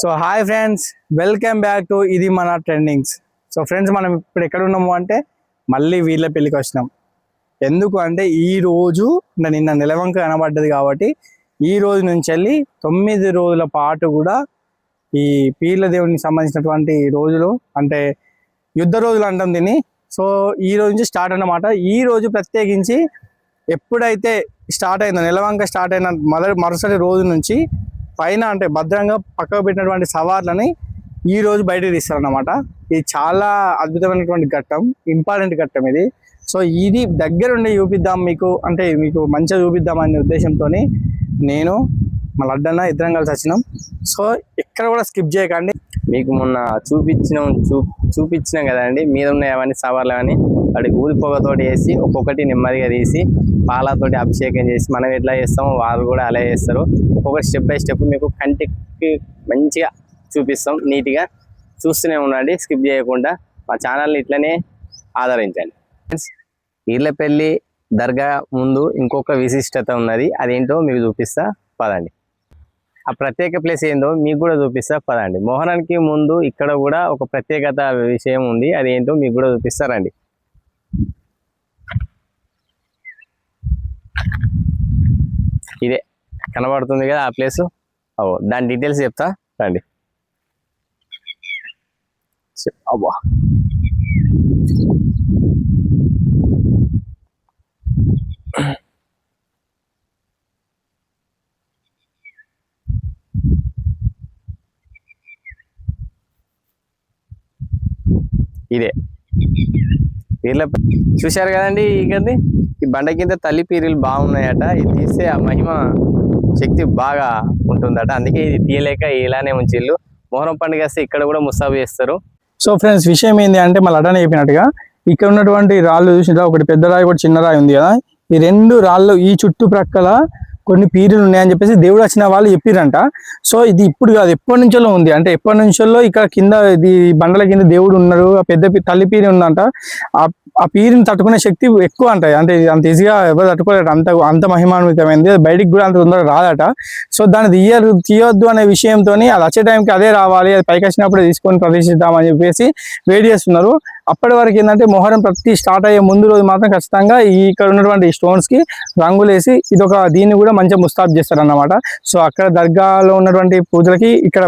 So hi friends, welcome back to ఇది మన trendings. So friends, మనం ఇప్పుడు ఎక్కడ ఉన్నాము అంటే మళ్ళీ వీళ్ళ పెళ్ళికి వచ్చినాం. ఎందుకు అంటే ఈ రోజు నిన్న నెలవంక కనబడ్డది కాబట్టి ఈ రోజు నుంచి వెళ్ళి 9 రోజుల పాటు కూడా ఈ పీర్ల దేవునికి సంబంధించినటువంటి రోజులు అంటే యుద్ధ రోజులు అంటాం దీన్ని. సో ఈ రోజు నుంచి స్టార్ట్ అన్నమాట. ఈ రోజు ప్రత్యేకించి ఎప్పుడైతే స్టార్ట్ అయిందో నెలవంక స్టార్ట్ అయిన మరుసటి రోజు నుంచి పైన అంటే భద్రంగా పక్కకు పెట్టినటువంటి సవార్లని ఈ రోజు బయటకు తీస్తారన్నమాట. ఇది చాలా అద్భుతమైనటువంటి ఘట్టం, ఇంపార్టెంట్ ఘట్టం ఇది. సో ఇది దగ్గరుండి చూపిద్దాం మీకు, అంటే మీకు మంచిగా చూపిద్దాం అనే ఉద్దేశంతో నేను మా లడ్డన్న ఇద్దరం కలిసి వచ్చినాం. సో ఎక్కడ కూడా స్కిప్ చేయకండి. మీకు మొన్న చూపించినాం కదండి, మీద ఉన్నాయి అవన్నీ సవార్లు అవన్నీ వాటికి ఊదిపోగతోటి వేసి ఒక్కొక్కటి నెమ్మదిగా తీసి పాలతోటి అభిషేకం చేసి మనం ఎట్లా చేస్తామో వాళ్ళు కూడా అలా చేస్తారు. ఒక్కొక్కటి స్టెప్ బై స్టెప్ మీకు కంటికి మంచిగా చూపిస్తాం. నీట్గా చూస్తూనే ఉండండి, స్కిప్ చేయకుండా. మా ఛానల్ని ఇట్లనే ఆదరించండి. ఈర్లపల్లి దర్గా ముందు ఇంకొక విశిష్టత ఉన్నది, అదేంటో మీకు చూపిస్తా పదండి. ఆ ప్రత్యేక ప్లేస్ ఏందో మీకు కూడా చూపిస్తా పదండి. మోహనానికి ముందు ఇక్కడ కూడా ఒక ప్రత్యేకత విషయం ఉంది, అది ఏంటో మీకు కూడా చూపిస్తారండి. ఇదే కనబడుతుంది కదా ఆ ప్లేసు, దాని డీటెయిల్స్ చెప్తా రండి. అబ్బా, ఇదే పీర్ల చూశారు కదండి. ఇకది ఈ బండ కింద తల్లి పీరీలు బాగున్నాయట. ఇది తీస్తే ఆ మహిమ శక్తి బాగా ఉంటుందట, అందుకే ఇది తీయలేక ఇలానే ఉంచిళ్ళు. మొహరం పండుగ వస్తే ఇక్కడ కూడా ముస్తాబు చేస్తారు. సో ఫ్రెండ్స్, విషయం ఏంటి అంటే మళ్ళీ లడ్డన్న చెప్పినట్టుగా ఇక్కడ ఉన్నటువంటి రాళ్ళు చూసినా ఒకటి పెద్ద రాయి ఒకటి చిన్న రాయి ఉంది కదా, ఈ రెండు రాళ్ళు ఈ చుట్టుప్రక్కల కొన్ని పీరులు ఉన్నాయని చెప్పేసి దేవుడు వచ్చిన వాళ్ళు చెప్పిరంట. సో ఇది ఇప్పుడు కాదు, ఎప్పటి నుంచో ఉంది. అంటే ఎప్పటి నుంచో ఇక్కడ కింద ఇది బండల కింద దేవుడు ఉన్నాడు, ఆ పెద్ద తల్లి పీరి ఉందంట. ఆ పీరిని తట్టుకునే శక్తి ఎక్కువ అంట, అంటే అంత ఈజీగా ఎవరు తట్టుకోలేట, అంత మహిమాన్వితమైంది. అది బయటికి కూడా అంత తొందరగా రాదట. సో దాన్ని తీయొద్దు అనే విషయంతో అది వచ్చే టైంకి అదే రావాలి, అది పైకి వచ్చినప్పుడే తీసుకొని ప్రదర్శిద్దామని చెప్పేసి వెయిట్ చేస్తున్నారు. అప్పటి వరకు ఏంటంటే మొహరం ప్రతి స్టార్ట్ అయ్యే ముందు రోజు మాత్రం ఖచ్చితంగా ఇక్కడ ఉన్నటువంటి స్టోన్స్ కి రంగులేసి దీన్ని కూడా మంచిగా ముస్తాబ్ చేస్తారన్నమాట. సో అక్కడ దర్గాలో ఉన్నటువంటి పూజలకి ఇక్కడ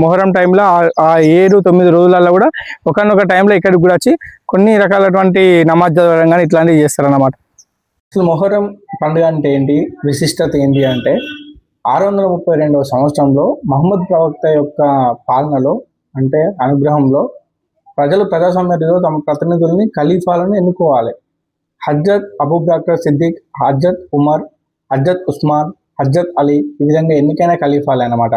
మొహరం టైంలో ఆ 7-9 రోజులలో కూడా ఒకనొక టైంలో ఇక్కడికి కూడా వచ్చి కొన్ని రకాలటువంటి నమాజ్ చదవడం కానీ ఇట్లాంటివి చేస్తారన్నమాట. అసలు మొహరం పండుగ అంటే ఏంటి, విశిష్టత ఏంటి అంటే 632వ సంవత్సరంలో మహమ్మద్ ప్రవక్త యొక్క పాలనలో అంటే అనుగ్రహంలో ప్రజలు ప్రజాస్వామ్యంలో తమ ప్రతినిధుల్ని ఖలీఫాలను ఎన్నుకోవాలి. హజ్రత్ అబూబకర్ సిద్దిక్, హజ్రత్ ఉమర్, హజ్రత్ ఉస్మాన్, హజ్రత్ అలీ ఈ విధంగా ఎన్నికైన ఖలీఫాలే అన్నమాట.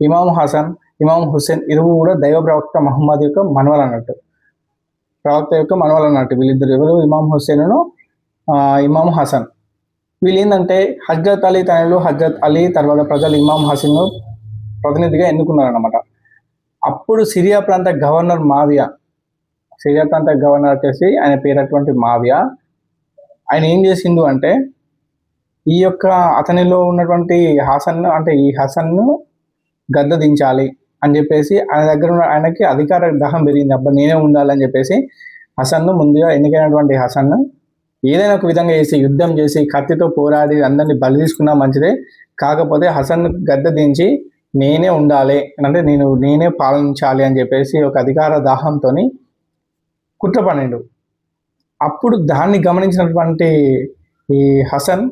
ఇమాం హసన్, ఇమాం హుస్సేన్ ఇరువు కూడా దైవ ప్రవక్త మహమ్మద్ యొక్క మనవలు అన్నట్టు, ప్రవక్త యొక్క మనవలు అన్నట్టు. వీళ్ళిద్దరు ఎవరు, ఇమాం హుస్సేను, ఇమాం హసన్. వీళ్ళు ఏంటంటే హజ్రత్ అలీ తనయులు హజ్రత్ అలీ తర్వాత ప్రజలు ఇమాం హసన్ను ప్రతినిధిగా ఎన్నుకున్నారన్నమాట. అప్పుడు సిరియా ప్రాంత గవర్నర్ మావియా, సిరియా ప్రాంత గవర్నర్ వచ్చేసి ఆయన పేరటువంటి మావియా, ఆయన ఏం చేసిండు అంటే ఈ యొక్క అతనిలో ఉన్నటువంటి హసన్ను, అంటే ఈ హసన్ను గద్ద దించాలి అని చెప్పేసి ఆయన దగ్గర ఉన్న ఆయనకి అధికార దాహం పెరిగింది. అబ్బా నేనే ఉండాలని చెప్పేసి హసన్ను ముందుగా ఎన్నికైనటువంటి హసన్ను ఏదైనా ఒక విధంగా చేసి యుద్ధం చేసి కత్తితో పోరాడి అందరినీ బలి తీసుకున్నా మంచిదే, కాకపోతే హసన్ గద్ద దించి నేనే ఉండాలి అంటే నేనే పాలించాలి అని చెప్పేసి ఒక అధికార దాహంతో కుట్ర పన్నెండు. అప్పుడు దాన్ని గమనించినటువంటి ఈ హసన్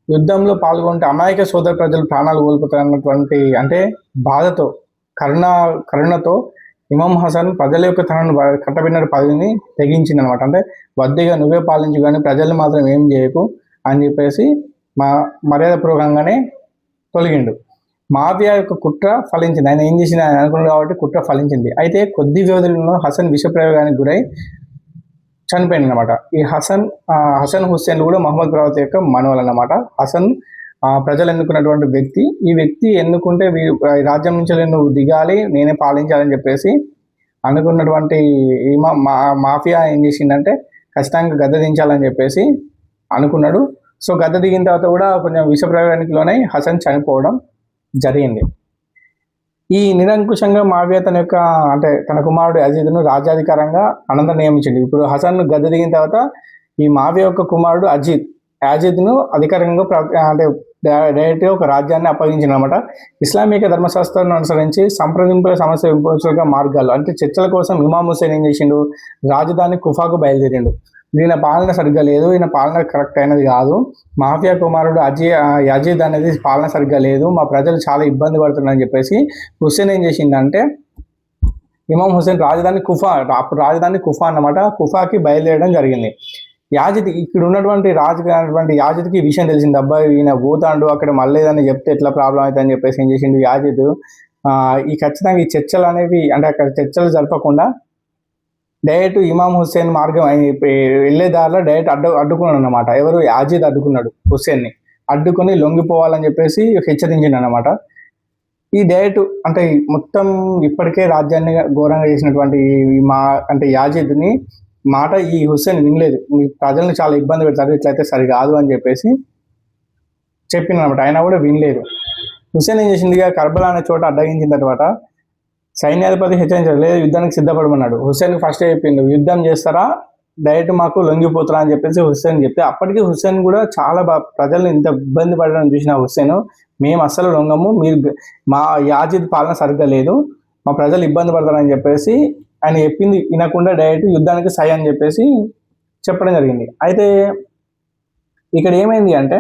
యుద్ధంలో పాల్గొంటే అమాయక సోదర ప్రజలు ప్రాణాలు కోల్పోతారన్నటువంటి అంటే బాధతో కరుణతో ఇమాం హసన్ ప్రజల యొక్క తనను కట్టబడిన పదవిని తెగించింది అనమాట. అంటే వద్దిగా నువ్వే పాలించు కానీ ప్రజల్ని మాత్రం ఏం చేయకు అని చెప్పేసి మర్యాదపూర్వకంగానే తొలగిండు. మావియా యొక్క కుట్ర ఫలించింది. ఆయన ఏం చేసింది, ఆయన అనుకున్నాడు కాబట్టి కుట్ర ఫలించింది. అయితే కొద్ది వ్యవధిలో హసన్ విషప్రయోగానికి గురై చనిపోయింది అనమాట. ఈ హసన్ హుస్సేన్ కూడా మహమ్మద్ ప్రవక్త యొక్క మనవలు అన్నమాట. హసన్ ప్రజలు ఎన్నుకున్నటువంటి వ్యక్తి. ఈ వ్యక్తి ఎన్నుకుంటే రాజ్యం నుంచి నువ్వు దిగాలి, నేనే పాలించాలని చెప్పేసి అనుకున్నటువంటి మాఫియా ఏం చేసిందంటే ఖచ్చితంగా గద్ద దించాలని చెప్పేసి అనుకున్నాడు. సో గద్ద దిగిన తర్వాత కూడా కొంచెం విషప్రయోగానికి లోనై హసన్ చనిపోవడం జరిగింది. ఈ నిరంకుశంగా మావియా తన యొక్క అంటే తన కుమారుడు అజీద్ను రాజ్యాధికారంగా అనంతరం నియమించింది. ఇప్పుడు హసన్ గద్దె దిగిన తర్వాత ఈ మావియా యొక్క కుమారుడు అజీద్ను అధికారికంగా అంటే డైరెక్ట్గా ఒక రాజ్యాన్ని అప్పగించింది అనమాట. ఇస్లామిక ధర్మశాస్త్రాన్ని అనుసరించి సంప్రదింపుల సమస్య వింపగా మార్గాలు అంటే చర్చల కోసం ఇమాం హుసేన్ ఏం చేసిండు, రాజధాని కుఫాకు బయలుదేరిండు. ఈయన పాలన సరిగ్గా లేదు, ఈయన పాలన కరెక్ట్ అయినది కాదు, మాఫియా కుమారుడు యజీద్ అనేది పాలన సరిగ్గా లేదు, మా ప్రజలు చాలా ఇబ్బంది పడుతున్నారని చెప్పేసి హుస్సేన్ ఏం చేసిందంటే ఇమాం హుస్సేన్ రాజధాని కుఫా అన్నమాట, కుఫాకి బయలుదేరడం జరిగింది. యాజిద్ ఇక్కడ ఉన్నటువంటి రాజుకి యాజిద్కి ఈ విషయం తెలిసింది, అబ్బాయి ఈయన పోతాండు అక్కడ మళ్ళీ ఏదని చెప్తే ఎట్లా ప్రాబ్లం అవుతుంది అని చెప్పేసి ఏం చేసిండు యాజిద్ ఖచ్చితంగా ఈ చర్చలు అనేవి అంటే అక్కడ చర్చలు జరపకుండా డైరెక్ట్ ఇమాం హుస్సేన్ మార్గం వెళ్ళే దారిలో డైరెక్ట్ అడ్డుకున్నాడు అనమాట. ఎవరు యాజిద్ అడ్డుకున్నాడు హుస్సేన్ని, అడ్డుకొని లొంగిపోవాలని చెప్పేసి హెచ్చరించిండు అనమాట. ఈ డైరెక్ట్ అంటే మొత్తం ఇప్పటికే రాజ్యాన్ని ఘోరంగా చేసినటువంటి అంటే యాజిద్ని మాట ఈ హుస్సేన్ వినలేదు, మీ ప్రజల్ని చాలా ఇబ్బంది పెడతారు, ఇట్లయితే సరికాదు అని చెప్పేసి చెప్పింది అనమాట. అయినా కూడా వినలేదు. హుస్సేన్ ఏం చేసింది, కర్బలా అనే చోట అడ్డగించిన తర్వాత సైన్యాధిపతి హెచ్చరించారు, లేదు యుద్ధానికి సిద్ధపడమన్నాడు. హుస్సేన్ ఫస్ట్ చెప్పిండు, యుద్ధం చేస్తారా డైరెక్ట్ మాకు లొంగిపోతారా అని చెప్పేసి హుస్సేన్ చెప్తే అప్పటికి హుస్సేన్ కూడా చాలా ప్రజల్ని ఇంత ఇబ్బంది పడడం చూసిన హుస్సేన్, మేము అస్సలు లొంగము, మీరు మా యాజిద్ పాలన సరిగ్గా లేదు, మా ప్రజలు ఇబ్బంది పడతారని చెప్పేసి ఆయన చెప్పింది వినకుండా డైరెక్ట్ యుద్ధానికి సై అని చెప్పేసి చెప్పడం జరిగింది. అయితే ఇక్కడ ఏమైంది అంటే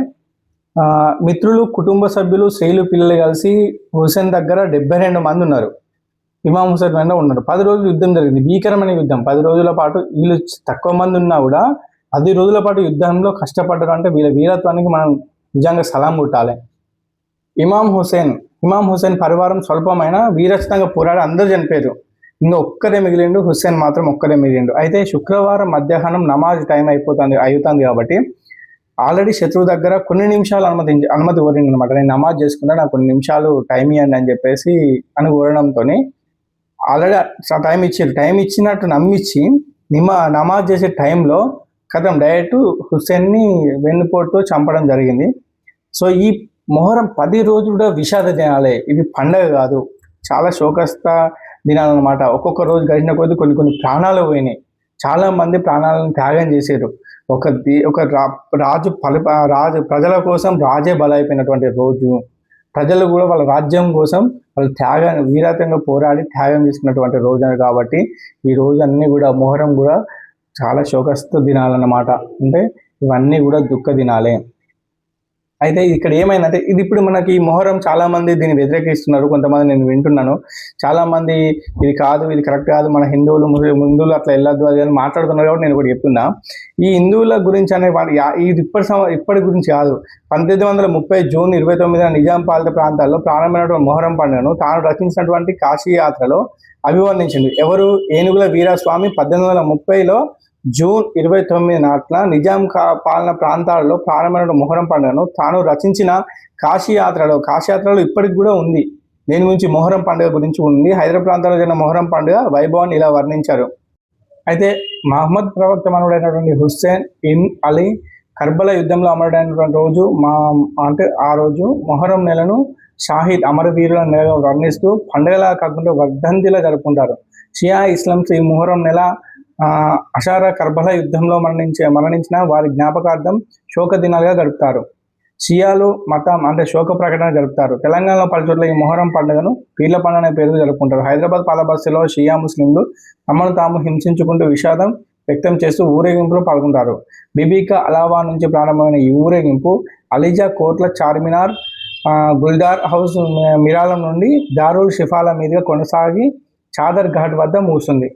మిత్రులు, కుటుంబ సభ్యులు, స్త్రీలు, పిల్లలు కలిసి హుస్సేన్ దగ్గర 72 మంది ఉన్నారు. ఇమాం హుస్సేన్ వెంట ఉన్నారు. 10 రోజులు యుద్ధం జరిగింది, భీకరమైన యుద్ధం. 10 రోజుల పాటు వీళ్ళు తక్కువ మంది ఉన్నా కూడా 10 రోజుల పాటు యుద్ధంలో కష్టపడ్డారు అంటే వీళ్ళ వీరత్వానికి మనం నిజంగా సలాం కొట్టాలి. ఇమాం హుస్సేన్ పరివారం స్వల్పమైన వీరచితంగా పోరాడి అందరూ చనిపోయారు. ఇంకా ఒక్కరే మిగిలిండు, హుస్సేన్ మాత్రం ఒక్కరే మిగిలిండు. అయితే శుక్రవారం మధ్యాహ్నం నమాజ్ టైం అవుతుంది కాబట్టి ఆల్రెడీ శత్రువు దగ్గర కొన్ని నిమిషాలు అనుమతి కోరింది అనమాట. నేను నమాజ్ చేసుకుంటా, నాకు కొన్ని నిమిషాలు టైం ఇవ్వండి అని చెప్పేసి అని కోరడంతో ఆల్రెడీ టైం ఇచ్చినట్టు నమ్మించి నమాజ్ చేసే టైంలో కథం డైరెక్ట్ హుస్సేన్ని వెన్నుపోటుతో చంపడం జరిగింది. సో ఈ మొహరం 10 రోజులు కూడా విషాద దినాలే, ఇవి పండగ కాదు, చాలా శోకస్త దినాలన్నమాట. ఒక్కొక్క రోజు గడిచిన కొద్ది కొన్ని ప్రాణాలు పోయినాయి, చాలా మంది ప్రాణాలను త్యాగం చేశారు. ఒక రాజు ప్రజల కోసం రాజే బలైపోయినటువంటి రోజు, ప్రజలు కూడా వాళ్ళ రాజ్యం కోసం వాళ్ళు వీరత్వంగా పోరాడి త్యాగం చేసుకున్నటువంటి రోజు కాబట్టి ఈ రోజు అన్నీ కూడా మొహరం కూడా చాలా శోకస్త దినాలన్నమాట. అంటే ఇవన్నీ కూడా దుఃఖ దినాలే. అయితే ఇక్కడ ఏమైందంటే ఇది ఇప్పుడు మనకి ఈ మొహరం చాలా మంది దీన్ని వ్యతిరేకిస్తున్నారు. కొంతమంది నేను వింటున్నాను, చాలా మంది ఇది కాదు, ఇది కరెక్ట్ కాదు, మన హిందువులు అట్లా వెళ్ళొద్దు అది అని మాట్లాడుతున్నారు. కాబట్టి నేను ఒకటి చెప్తున్నా, ఈ హిందువుల గురించి అనే ఇది ఇప్పటి గురించి కాదు. 1830 జూన్ 29న నిజాం పాలిత ప్రాంతాల్లో ప్రారంభమైనటువంటి మొహరం పండుగను తాను రచించినటువంటి కాశీ యాత్రలో అభివర్ణించింది. ఎవరు? ఏనుగుల వీరస్వామి 1830లో జూన్ 29 నాట్ల నిజాం పాలన ప్రాంతాలలో ప్రారంభమైన మొహరం పండుగను తాను రచించిన కాశీ యాత్రలో ఇప్పటికి కూడా ఉంది. దీని గురించి మొహరం పండుగ గురించి ఉంది. హైదరాబాద్ ప్రాంతాల్లో జరిగిన మొహరం పండుగ వైభవాన్ని ఇలా వర్ణించారు. అయితే మహమ్మద్ ప్రవక్త మనవుడైనటువంటి హుస్సేన్ ఇన్ అలీ కర్బలా యుద్ధంలో అమరుడైనటువంటి రోజు అంటే ఆ రోజు మొహరం నెలను షాహిద్ అమరవీరుల నెలగా వర్ణిస్తూ పండుగలా కాకుండా వర్ధంతిలా జరుపుకుంటారు. షియా ఇస్లామ్స్ ఈ మొహరం నెల అషారా కర్బలా యుద్ధంలో మరణించిన వారి జ్ఞాపకార్థం శోక దినాలుగా గడుపుతారు. షియాలు మతం అంటే శోక ప్రకటన జరుపుతారు. తెలంగాణలో పలుచోట్ల ఈ మొహరం పండుగను పీర్ల పండుగ అనే పేరుతో జరుపుకుంటారు. హైదరాబాద్ పాలబస్తీలో షియా ముస్లింలు తమను తాము హింసించుకుంటూ విషాదం వ్యక్తం చేస్తూ ఊరేగింపులో పాల్గొంటారు. బిబీకా అలావా నుంచి ప్రారంభమైన ఈ ఊరేగింపు అలీజా కోట్ల చార్మినార్, గుల్దార్ హౌస్, మిరాలం నుండి దారుల్ షిఫాల మీదుగా కొనసాగి చాదర్ ఘాట్ వద్ద ముగుస్తుంది.